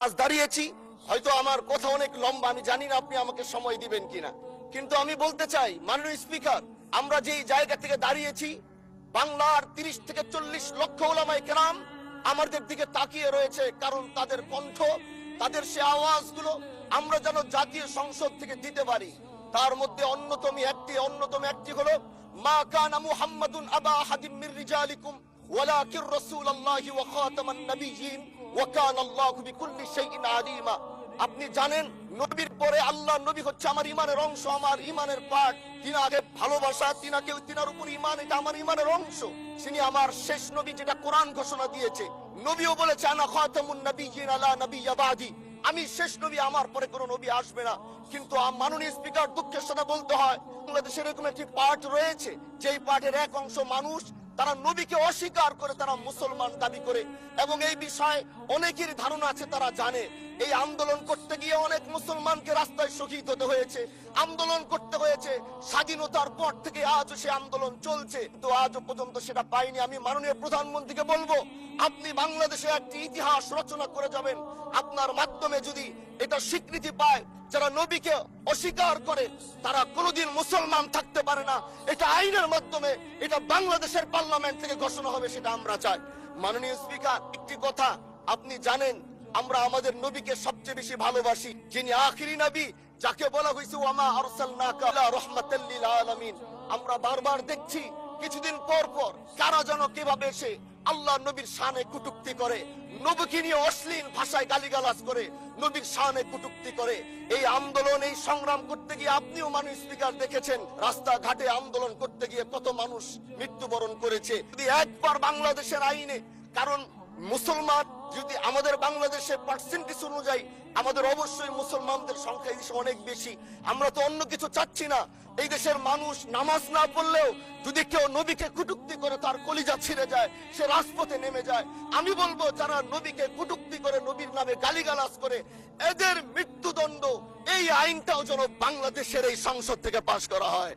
আজ দাঁড়িয়েছি, হয়তো আমার কথা অনেক লম্বা, আমি জানি না আপনি আমাকে সময় দিবেন কিনা, কিন্তু আমি বলতে চাই মাননীয় স্পিকার, আমরা যেই জায়গা থেকে দাঁড়িয়েছি, বাংলার 30 থেকে 40 লক্ষ ওলামায়ে কেরাম আমাদের দিকে তাকিয়ে রয়েছে, কারণ তাদের কণ্ঠ, তাদের সে আওয়াজগুলো আমরা যেন জাতীয় সংসদ থেকে দিতে পারি। তার মধ্যে অন্যতম একটি হলো মা কানা মুহাম্মাদুন আবা আহাদিম মির রিজালিকুম ওয়ালাকির রাসূলুল্লাহি ওয়া খাতামান নাবিয়্যিন ওয়া কানা আল্লাহু বিকুল্লি শাইইন আলিমা। আপনি জানেন, নবীর পরে আল্লাহ নবী হচ্ছে আমার ইমানের অংশ, আমার ইমানের পার্ট। তিনি আগে ভালোবাসা, তিনার উপর ইমান, এটা আমার ইমানের অংশ। তিনি আমার শেষ নবী, যেটা কোরআন ঘোষণা দিয়েছে। নবীও বলেছে আনা খাতামুন নাবিয়্যিন আলা নাবিয়্যা বাদি, আমি শেষ নবী, আমার পরে কোনো নবী আসবে না। কিন্তু মাননীয় স্পিকার, দুঃখের সাথে বলতে হয়, বাংলাদেশে এরকম একটি পার্ট রয়েছে, যেই পার্টের এক অংশ মানুষ, তারা নবীকে অস্বীকার করে, তারা মুসলমান দাবি করে, এবং এই বিষয়ে অনেকের ধারণা আছে, তারা জানে। এই আন্দোলন করতে গিয়ে অনেক মুসলমানকে রাস্তায় শহীদ হতে হয়েছে, আন্দোলন করতে হয়েছে। স্বাধীনতার পর থেকে আজও সে আন্দোলন চলছে, কিন্তু আজও পর্যন্ত সেটা পাইনি। আমি মাননীয় প্রধানমন্ত্রীকে বলবো, আপনি বাংলাদেশে একটি ইতিহাস রচনা করে যাবেন। আপনার মাধ্যমে যদি এটা স্বীকৃতি পায়, যারা নবীকে অস্বীকার করে তারা কোনোদিন মুসলমান থাকতে পারে না, এটা আইনের মাধ্যমে, এটা বাংলাদেশের পার্লামেন্ট থেকে ঘোষণা হবে, সেটা আমরা চাই। মাননীয় স্পিকার, একটি কথা আপনি জানেন, আমরা আমাদের নবীকে সবচেয়ে বেশি ভালোবাসি, যিনি আখিরি নবী, যাকে বলা হয়েছে ওয়ামা আরসালনাকা ইল্লা রাহমাতাল লিল আলামিন। আমরা বারবার দেখছি কিছুদিন পর পর কারা যেন কিভাবে এসে আল্লাহ নবীর শানে কটূক্তি করে, নবীকে নিয়ে অশ্লীল ভাষায় গালিগালাজ করে, নবীর শানে কটূক্তি করে। এই আন্দোলন, এই সংগ্রাম করতে গিয়ে আপনিও মাননীয় স্পিকার দেখেছেন, রাস্তাঘাটে আন্দোলন করতে গিয়ে কত মানুষ মৃত্যুবরণ করেছে। যদি একবার বাংলাদেশের আইনে, কারণ মুসলমান যদি আমাদের বাংলাদেশে পার্সেন্টেজ অনুযায়ী আমাদের অবশ্যই মুসলমানদের সংখ্যা এই দেশে অনেক বেশি। আমরা তো অন্য কিছু চাচ্ছি না। এই দেশের মানুষ নামাজ না পড়লেও যদি কেউ নবীকে কটূক্তি করে, তার কলিজা ছিঁড়ে যায়, সে রাজপথে নেমে যায়। আমি বলবো, যারা নবীকে কটূক্তি করে, নবীর নামে গালিগালাজ করে, এদের মৃত্যুদণ্ড, এই আইনটাও যেন বাংলাদেশের এই সংসদ থেকে পাশ করা হয়।